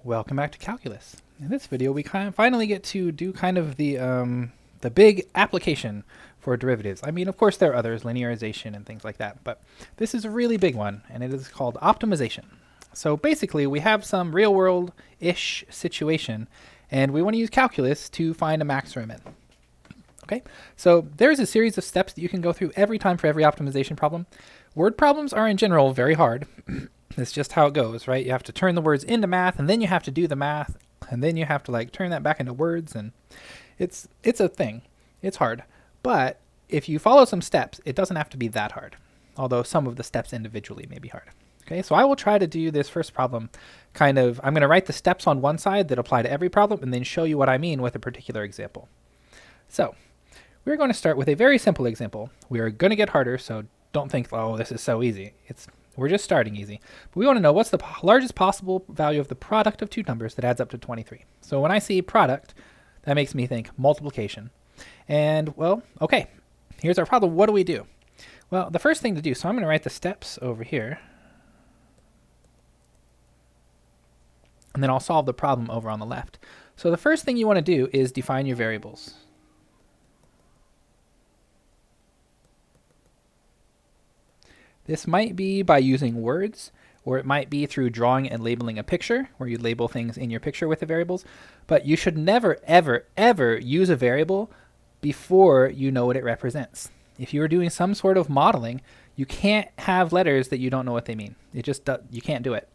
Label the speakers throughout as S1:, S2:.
S1: Welcome back to Calculus. In this video, we finally get to do kind of the big application for derivatives. I mean, of course, there are others, linearization and things like that, but this is a really big one, and it is called optimization. So basically, we have some real-world-ish situation, and we want to use calculus to find a max or a min. Okay, so there's a series of steps that you can go through every time for every optimization problem. Word problems are in general very hard. It's just how it goes, right? You have to turn the words into math, and then you have to do the math, and then you have to like turn that back into words, and it's a thing. It's hard. But if you follow some steps, it doesn't have to be that hard, although some of the steps individually may be hard. Okay, so I will try to do this first problem I'm going to write the steps on one side that apply to every problem and then show you what I mean with a particular example. So we're going to start with a very simple example. We are going to get harder, so don't think, oh, this is so easy. We're just starting easy. But we want to know what's the largest possible value of the product of two numbers that adds up to 23. So when I see product, that makes me think multiplication. And, well, okay, here's our problem. What do we do? Well, the first thing to do, so I'm going to write the steps over here. And then I'll solve the problem over on the left. So the first thing you want to do is define your variables. This might be by using words, or it might be through drawing and labeling a picture, where you label things in your picture with the variables. But you should never, ever, ever use a variable before you know what it represents. If you are doing some sort of modeling, you can't have letters that you don't know what they mean. You can't do it.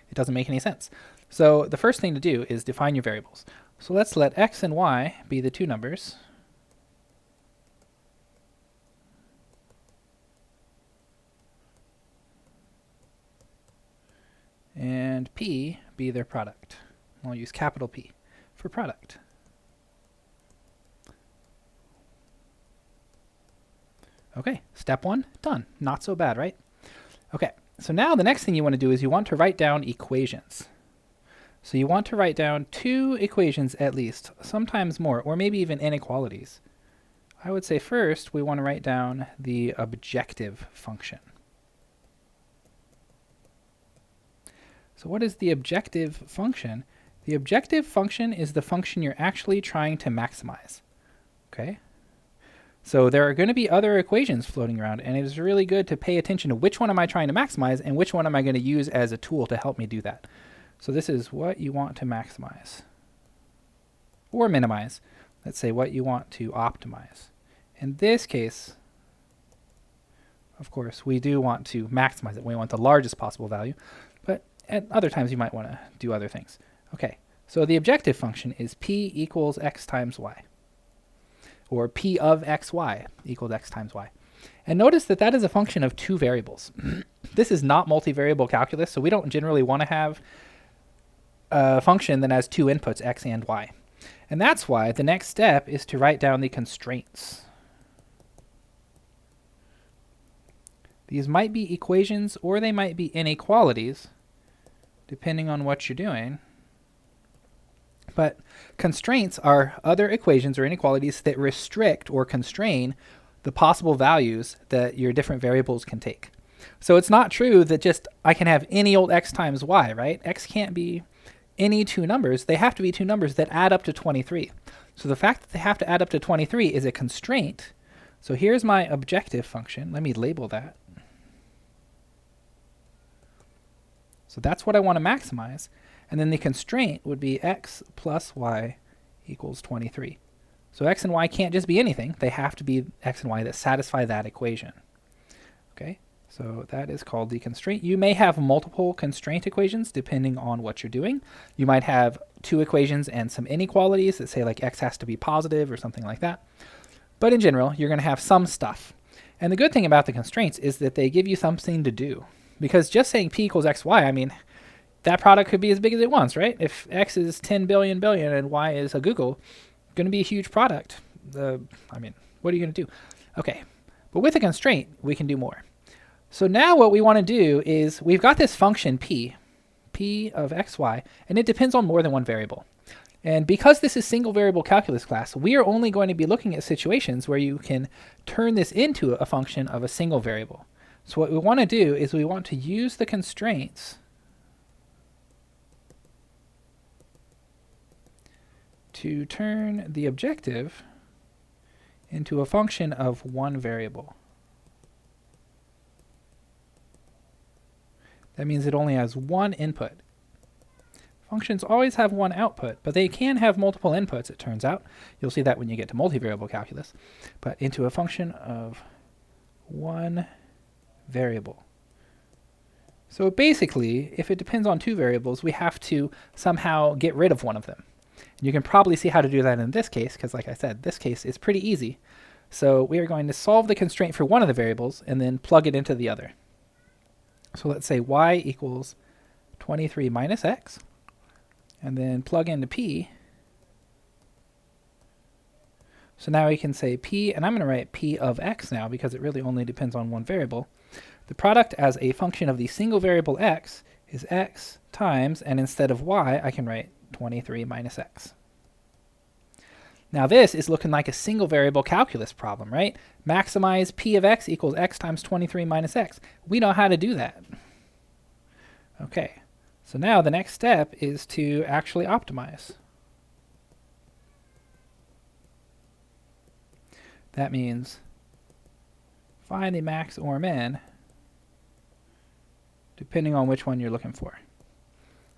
S1: It doesn't make any sense. So the first thing to do is define your variables. So let's let x and y be the two numbers. And P be their product. I'll use capital P for product. Okay, step one, done. Not so bad, right? Okay, so now the next thing you want to do is you want to write down equations. So you want to write down two equations at least, sometimes more, or maybe even inequalities. I would say first we want to write down the objective function. So what is the objective function? The objective function is the function you're actually trying to maximize. Okay? So there are going to be other equations floating around, and it is really good to pay attention to which one am I trying to maximize and which one am I going to use as a tool to help me do that. So this is what you want to maximize or minimize. Let's say what you want to optimize. In this case, of course, we do want to maximize it. We want the largest possible value, but at other times you might want to do other things. Okay, so the objective function is p equals x times y, or p of xy equals x times y. And notice that that is a function of two variables. This is not multivariable calculus, so we don't generally want to have a function that has two inputs, x and y. And that's why the next step is to write down the constraints. These might be equations or they might be inequalities, depending on what you're doing. But constraints are other equations or inequalities that restrict or constrain the possible values that your different variables can take. So it's not true that just I can have any old x times y, right? X can't be any two numbers. They have to be two numbers that add up to 23. So the fact that they have to add up to 23 is a constraint. So here's my objective function. Let me label that. So that's what I want to maximize. And then the constraint would be x plus y equals 23. So x and y can't just be anything. They have to be x and y that satisfy that equation. Okay, so that is called the constraint. You may have multiple constraint equations depending on what you're doing. You might have two equations and some inequalities that say like x has to be positive or something like that. But in general, you're going to have some stuff. And the good thing about the constraints is that they give you something to do. Because just saying p equals xy, I mean, that product could be as big as it wants, right? If x is 10 billion billion and y is a Google, going to be a huge product. I mean, what are you going to do? Okay, but with a constraint, we can do more. So now what we want to do is we've got this function p of xy, and it depends on more than one variable. And because this is single variable calculus class, we are only going to be looking at situations where you can turn this into a function of a single variable. So what we want to do is we want to use the constraints to turn the objective into a function of one variable. That means it only has one input. Functions always have one output, but they can have multiple inputs, it turns out. You'll see that when you get to multivariable calculus. But into a function of one variable. So basically, if it depends on two variables, we have to somehow get rid of one of them. And you can probably see how to do that in this case, because like I said, this case is pretty easy. So we are going to solve the constraint for one of the variables and then plug it into the other. So let's say y equals 23 minus x, and then plug into p. So now we can say p, and I'm going to write p of x now because it really only depends on one variable. The product as a function of the single variable x is x times, and instead of y, I can write 23 minus x. Now this is looking like a single variable calculus problem, right? Maximize p of x equals x times 23 minus x. We know how to do that. Okay, so now the next step is to actually optimize. That means find the max or min depending on which one you're looking for.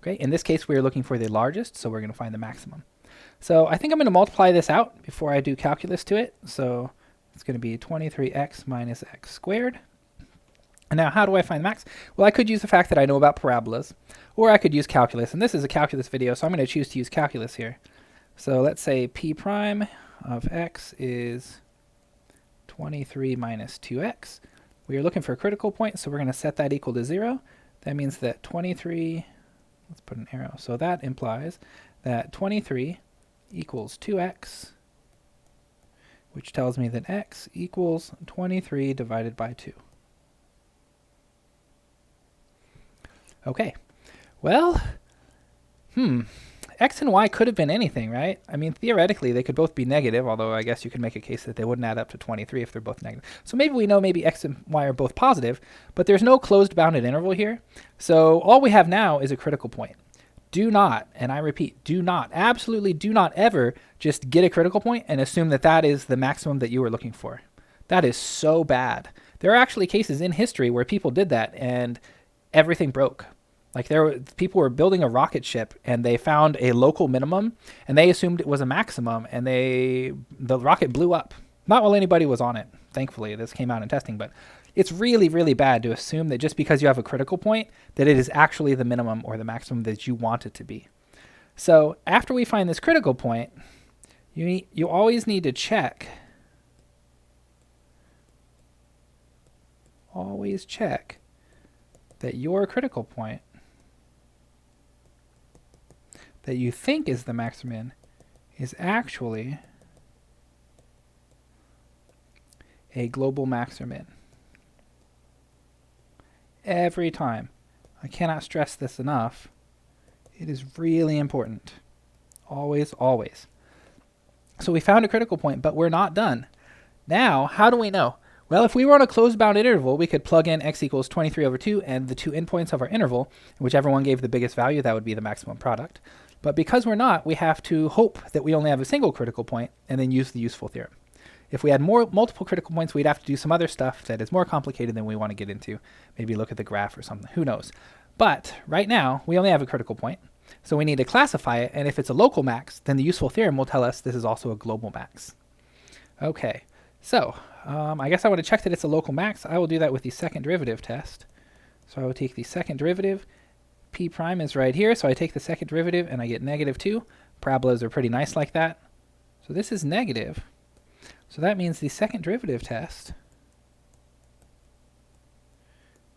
S1: Okay, in this case we're looking for the largest, so we're going to find the maximum. So I think I'm going to multiply this out before I do calculus to it. So it's going to be 23x minus x squared. And now how do I find max? Well, I could use the fact that I know about parabolas, or I could use calculus. And this is a calculus video, so I'm going to choose to use calculus here. So let's say p prime of x is 23 minus 2x. We are looking for a critical point, so we're going to set that equal to 0. That means that 23, let's put an arrow. So that implies that 23 equals 2x, which tells me that x equals 23 divided by 2. Okay, well, x and y could have been anything, right? I mean, theoretically, they could both be negative, although I guess you could make a case that they wouldn't add up to 23 if they're both negative. So maybe we know maybe x and y are both positive, but there's no closed bounded interval here. So all we have now is a critical point. Do not, and I repeat, do not, absolutely do not ever just get a critical point and assume that that is the maximum that you were looking for. That is so bad. There are actually cases in history where people did that and everything broke. Like people were building a rocket ship and they found a local minimum and they assumed it was a maximum and the rocket blew up. Not while anybody was on it. Thankfully, this came out in testing, but it's really, really bad to assume that just because you have a critical point, that it is actually the minimum or the maximum that you want it to be. So after we find this critical point, you always need to check. Always check that your critical point that you think is the maximum is actually a global max or min. Every time. I cannot stress this enough. It is really important. Always, always. So we found a critical point, but we're not done. Now, how do we know? Well, if we were on a closed bound interval, we could plug in x equals 23 over 2 and the two endpoints of our interval, whichever one gave the biggest value, that would be the maximum product. But because we're not, we have to hope that we only have a single critical point and then use the useful theorem. If we had multiple critical points, we'd have to do some other stuff that is more complicated than we want to get into. Maybe look at the graph or something. Who knows? But right now, we only have a critical point. So we need to classify it. And if it's a local max, then the useful theorem will tell us this is also a global max. Okay. So I guess I want to check that it's a local max. I will do that with the second derivative test. So I will take the second derivative. P prime is right here. So I take the second derivative and I get -2. Parabolas are pretty nice like that. So this is negative. So that means the second derivative test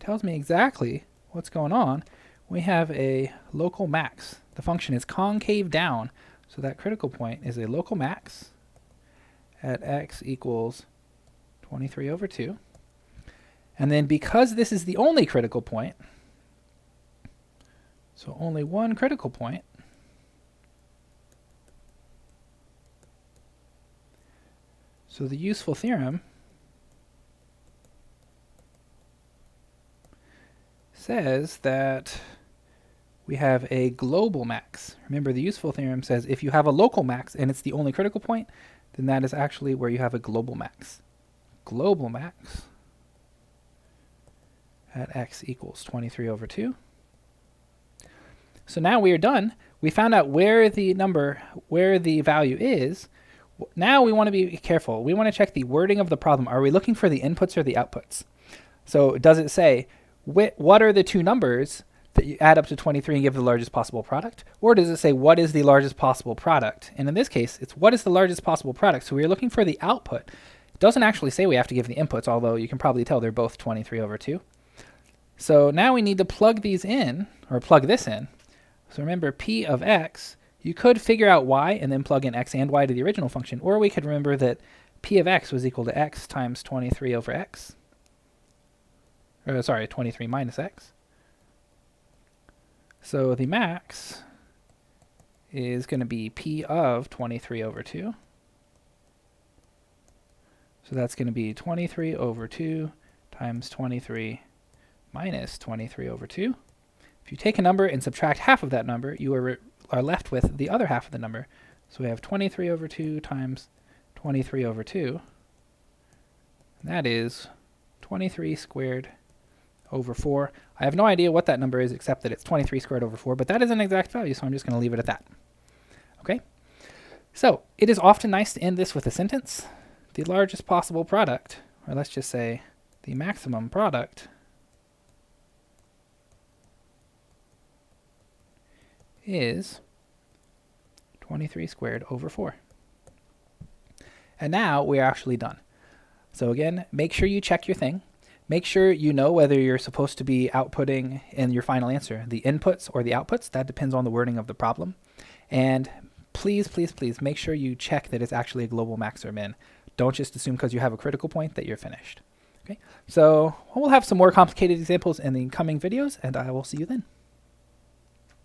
S1: tells me exactly what's going on. We have a local max. The function is concave down. So that critical point is a local max at x equals 23 over 2. And then because this is the only critical point, so only one critical point, so the useful theorem says that we have a global max. Remember, the useful theorem says if you have a local max and it's the only critical point, then that is actually where you have a global max. Global max at x equals 23 over 2. So now we are done. We found out where the value is. Now we want to be careful. We want to check the wording of the problem. Are we looking for the inputs or the outputs? So does it say, what are the two numbers that you add up to 23 and give the largest possible product? Or does it say, what is the largest possible product? And in this case, it's what is the largest possible product? So we're looking for the output. It doesn't actually say we have to give the inputs, although you can probably tell they're both 23 over 2. So now we need to plug these in, or plug this in. So remember, p of x, you could figure out y and then plug in x and y to the original function, or we could remember that p of x was equal to x times 23 over x. Or, sorry, 23 minus x. So the max is going to be p of 23 over 2. So that's going to be 23 over 2 times 23 minus 23 over 2. If you take a number and subtract half of that number, you are left with the other half of the number. So we have 23 over 2 times 23 over 2. And that is 23 squared over 4. I have no idea what that number is except that it's 23 squared over 4, but that is an exact value, so I'm just going to leave it at that. Okay? So it is often nice to end this with a sentence. The largest possible product, or let's just say the maximum product, is 23 squared over 4. And now we're actually done. So again, make sure you check your thing. Make sure you know whether you're supposed to be outputting in your final answer the inputs or the outputs. That depends on the wording of the problem. And please, please, please make sure you check that it's actually a global max or min. Don't just assume because you have a critical point that you're finished. Okay, so we'll have some more complicated examples in the coming videos, and I will see you then.